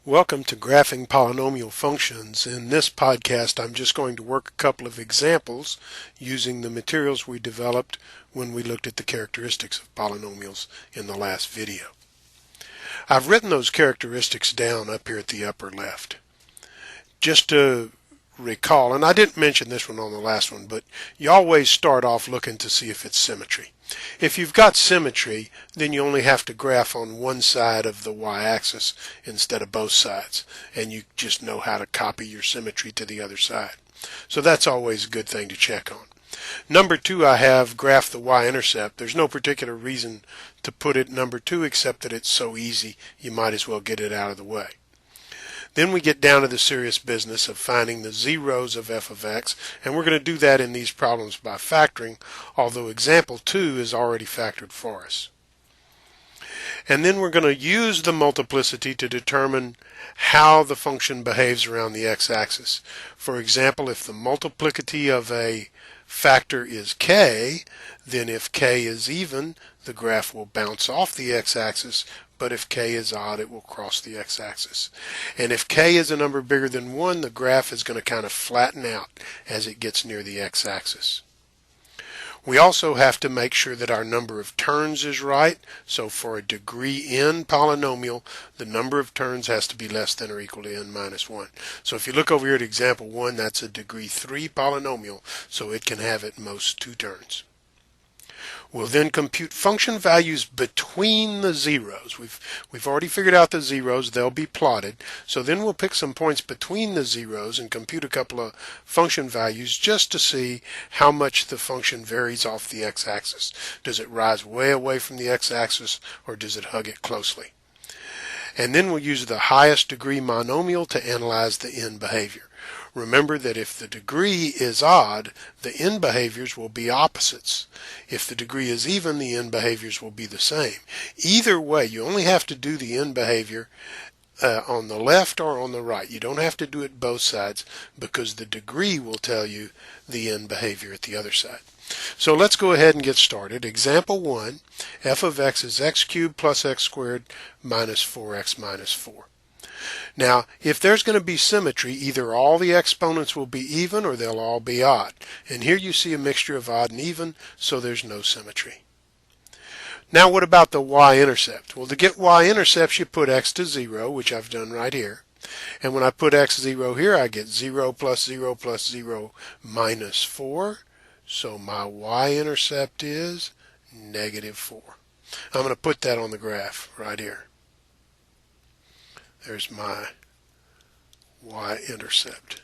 Welcome to Graphing Polynomial Functions. In this podcast, I'm just going to work a couple of examples using the materials we developed when we looked at the characteristics of polynomials in the last video. I've written those characteristics down up here at the upper left. Just to recall, and I didn't mention this one on the last one, but you always start off looking to see if it's symmetry. If you've got symmetry, then you only have to graph on one side of the y-axis instead of both sides, and you just know how to copy your symmetry to the other side. So that's always a good thing to check on. Number 2, I have graph the y-intercept. There's no particular reason to put it number 2 except that it's so easy you might as well get it out of the way. Then we get down to the serious business of finding the zeros of f of x, and we're going to do that in these problems by factoring, although example 2 is already factored for us. And then we're going to use the multiplicity to determine how the function behaves around the x-axis. For example, if the multiplicity of a factor is k, then if k is even, the graph will bounce off the x-axis, but if k is odd, it will cross the x-axis. And if k is a number bigger than 1, the graph is going to kind of flatten out as it gets near the x-axis. We also have to make sure that our number of turns is right. So for a degree n polynomial, the number of turns has to be less than or equal to n minus 1. So if you look over here at example 1, that's a degree 3 polynomial, so it can have at most 2 turns. We'll then compute function values between the zeros. We've already figured out the zeros, they'll be plotted. So then we'll pick some points between the zeros and compute a couple of function values just to see how much the function varies off the x-axis. Does it rise way away from the x-axis or does it hug it closely? And then we'll use the highest degree monomial to analyze the end behavior. Remember that if the degree is odd, the end behaviors will be opposites. If the degree is even, the end behaviors will be the same. Either way, you only have to do the end behavior on the left or on the right. You don't have to do it both sides because the degree will tell you the end behavior at the other side. So let's go ahead and get started. Example 1, f of x is x cubed plus x squared minus 4x minus 4. Now, if there's going to be symmetry, either all the exponents will be even or they'll all be odd. And here you see a mixture of odd and even, so there's no symmetry. Now, what about the y-intercept? Well, to get y-intercepts, you put x to 0, which I've done right here. And when I put x 0 here, I get 0 plus 0 plus 0 minus 4. So my y-intercept is negative 4. I'm going to put that on the graph right here. There's my y-intercept.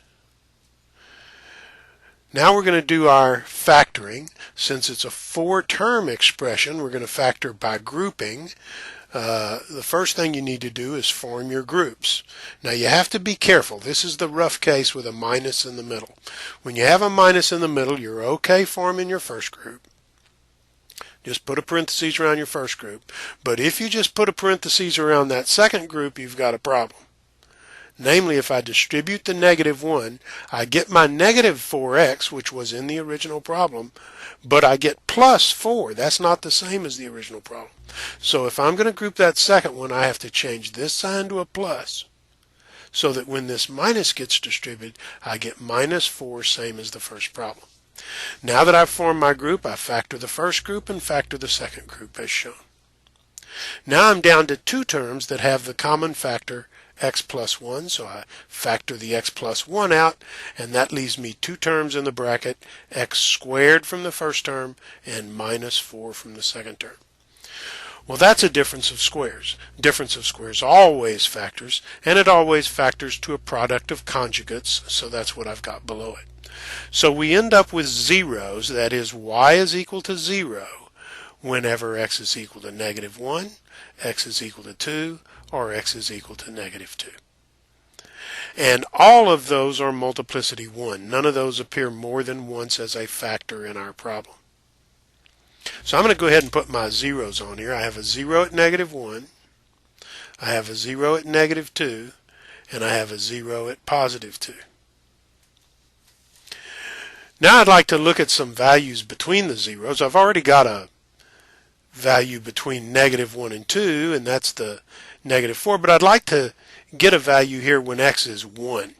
Now we're going to do our factoring. Since it's a 4-term expression, we're going to factor by grouping. The first thing you need to do is form your groups. Now you have to be careful. This is the rough case with a minus in the middle. When you have a minus in the middle, you're okay forming your first group. Just put a parentheses around your first group. But if you just put a parentheses around that second group, you've got a problem. Namely, if I distribute the negative 1, I get my negative 4x, which was in the original problem, but I get plus 4. That's not the same as the original problem. So if I'm going to group that second one, I have to change this sign to a plus, so that when this minus gets distributed, I get minus 4, same as the first problem. Now that I've formed my group, I factor the first group and factor the second group as shown. Now I'm down to 2 terms that have the common factor x plus 1, so I factor the x plus 1 out, and that leaves me 2 terms in the bracket, x squared from the first term and minus 4 from the second term. Well, that's a difference of squares. Difference of squares always factors, and it always factors to a product of conjugates, so that's what I've got below it. So we end up with zeros, that is, y is equal to 0 whenever x is equal to negative 1, x is equal to 2, or x is equal to negative 2. And all of those are multiplicity 1. None of those appear more than once as a factor in our problem. So I'm going to go ahead and put my zeros on here. I have a 0 at negative 1, I have a 0 at negative 2, and I have a 0 at positive 2. Now I'd like to look at some values between the zeros. I've already got a value between negative 1 and 2, and that's the negative 4, but I'd like to get a value here when x is 1.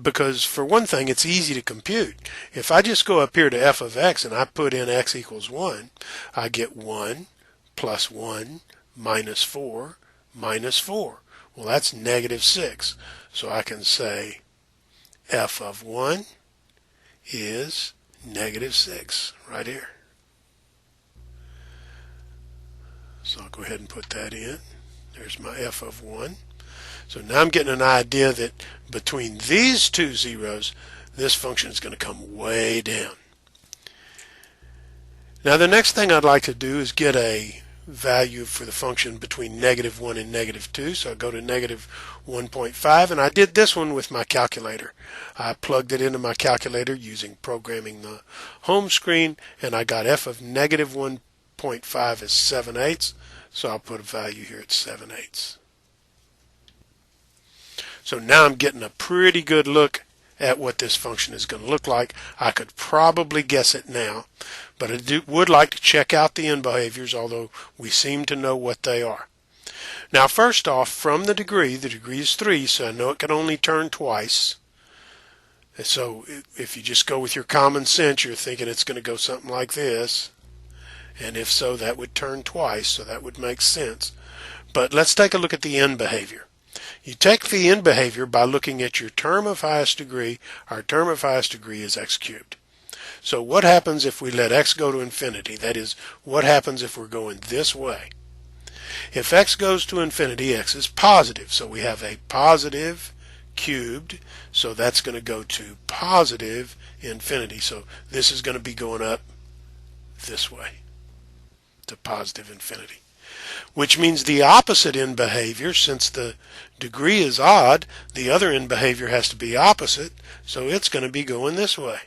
Because for one thing, it's easy to compute. If I just go up here to f of x and I put in x equals 1, I get 1 plus 1 minus 4 minus 4. Well, that's negative 6. So I can say f of 1 is negative 6 right here. So I'll go ahead and put that in. There's my f of 1. So now I'm getting an idea that between these two zeros, this function is going to come way down. Now the next thing I'd like to do is get a value for the function between negative 1 and negative 2. So I go to negative 1.5, and I did this one with my calculator. I plugged it into my calculator using programming the home screen, and I got f of negative 1.5 is 7/8. So I'll put a value here at 7/8. So now I'm getting a pretty good look at what this function is going to look like. I could probably guess it now, but I would like to check out the end behaviors, although we seem to know what they are. Now first off, from the degree is 3, so I know it can only turn twice. So if you just go with your common sense, you're thinking it's going to go something like this. And if so, that would turn twice, so that would make sense. But let's take a look at the end behavior. You take the end behavior by looking at your term of highest degree. Our term of highest degree is x cubed. So what happens if we let x go to infinity? That is, what happens if we're going this way? If x goes to infinity, x is positive. So we have a positive cubed. So that's going to go to positive infinity. So this is going to be going up this way to positive infinity. Which means the opposite end behavior, since the degree is odd, the other end behavior has to be opposite, so it's going to be going this way.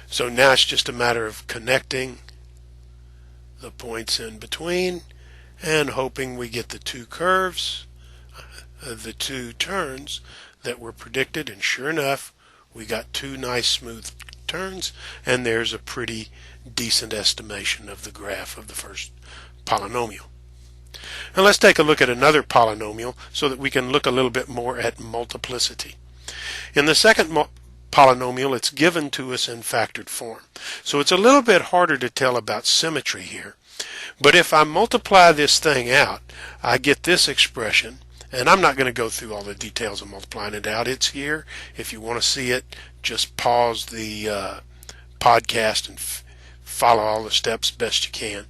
So now it's just a matter of connecting the points in between and hoping we get the two curves, the two turns that were predicted, and sure enough, we got two nice smooth turns, and there's a pretty decent estimation of the graph of the first polynomial. Now let's take a look at another polynomial so that we can look a little bit more at multiplicity. In the second polynomial, it's given to us in factored form. So it's a little bit harder to tell about symmetry here. But if I multiply this thing out, I get this expression. And I'm not going to go through all the details of multiplying it out. It's here. If you want to see it, just pause the podcast and follow all the steps best you can.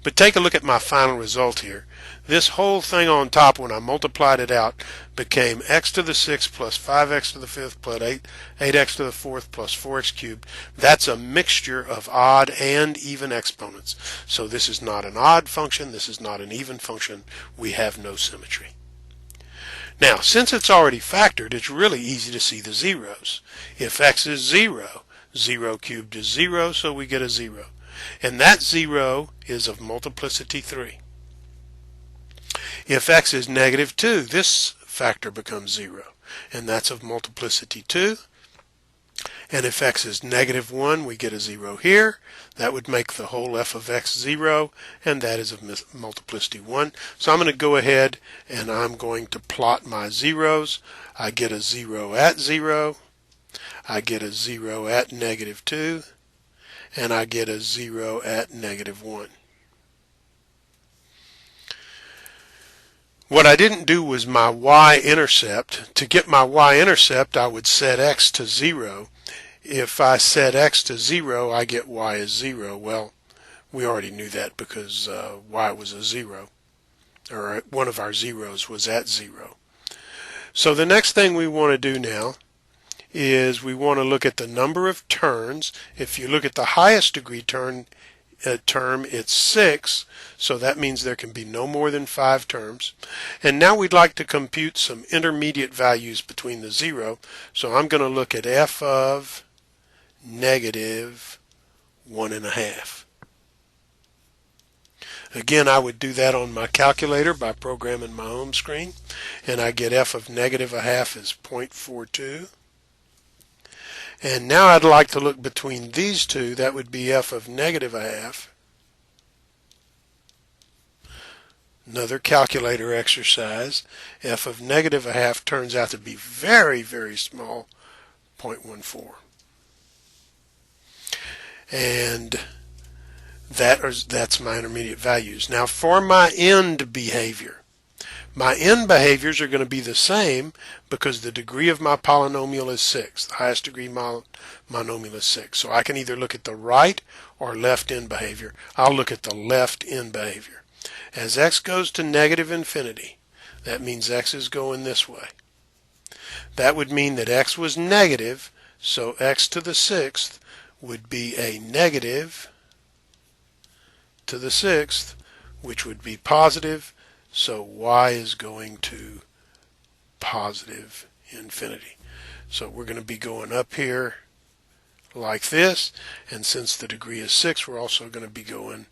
But take a look at my final result here. This whole thing on top, when I multiplied it out, became x to the 6th plus 5x to the 5th plus 8x to the 4th plus 4x cubed. That's a mixture of odd and even exponents. So this is not an odd function. This is not an even function. We have no symmetry. Now, since it's already factored, it's really easy to see the zeros. If x is 0, 0 cubed is 0, so we get a 0. And that 0 is of multiplicity 3. If x is negative 2, this factor becomes 0, and that's of multiplicity 2. And if x is negative 1, we get a 0 here. That would make the whole f of x 0, and that is of multiplicity 1. So I'm going to go ahead and I'm going to plot my zeros. I get a 0 at 0. I get a 0 at negative 2. And I get a 0 at negative 1. What I didn't do was my y-intercept. To get my y-intercept, I would set x to 0. If I set x to 0, I get y as 0. Well, we already knew that because y was a 0, or one of our zeros was at 0. So the next thing we want to do now is we want to look at the number of turns. If you look at the highest degree term, it's 6, so that means there can be no more than 5 terms. And now we'd like to compute some intermediate values between the 0, so I'm going to look at f of negative 1.5. Again, I would do that on my calculator by programming my home screen, and I get f of negative 1/2 is 0.42. And now I'd like to look between these two. That would be f of negative 1/2 Another calculator exercise. F of negative a half turns out to be very, very small, 0.14. And that's my intermediate values. Now for my end behavior. My end behaviors are going to be the same because the degree of my polynomial is 6. The highest degree monomial is 6. So I can either look at the right or left end behavior. I'll look at the left end behavior. As x goes to negative infinity, that means x is going this way. That would mean that x was negative, so x to the 6th would be a negative to the 6th, which would be positive, so y is going to positive infinity. So we're going to be going up here like this, and since the degree is 6, we're also going to be going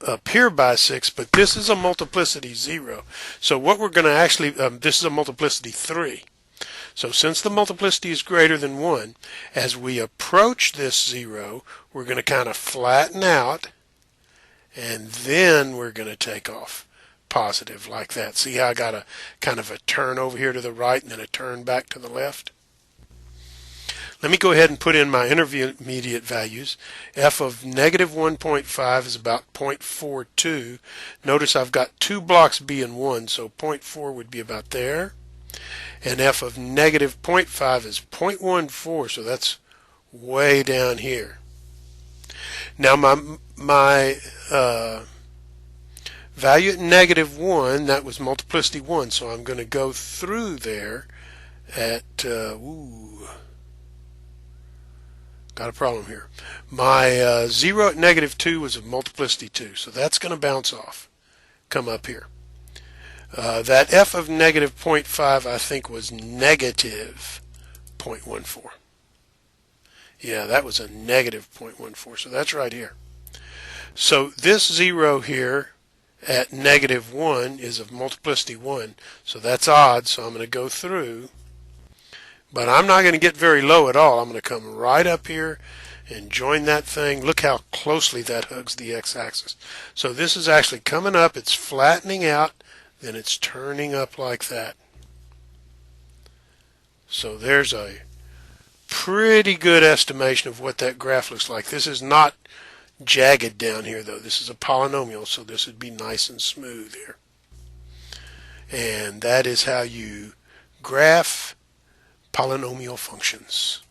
up here by 6, but this is a multiplicity 0. So what we're going to actually, this is a multiplicity 3. So since the multiplicity is greater than 1, as we approach this 0, we're going to kind of flatten out, and then we're going to take off positive like that. See how I got a kind of a turn over here to the right and then a turn back to the left? Let me go ahead and put in my intermediate values. F of negative 1.5 is about 0.42. Notice I've got two blocks B and 1, so 0.4 would be about there. And F of negative 0.5 is 0.14, so that's way down here. Now my value at negative 1, that was multiplicity 1, so I'm going to go through there at, got a problem here. My 0 at negative 2 was a multiplicity 2, so that's going to bounce off, come up here. That f of negative 0.5 I think was negative 0.14. Yeah, that was a negative 0.14, so that's right here. So this 0 here at negative 1 is of multiplicity 1, so that's odd, so I'm going to go through. But I'm not going to get very low at all. I'm going to come right up here and join that thing. Look how closely that hugs the x-axis. So this is actually coming up, it's flattening out, then it's turning up like that. So there's a pretty good estimation of what that graph looks like. This is not jagged down here though. This is a polynomial, so this would be nice and smooth here. And that is how you graph polynomial functions.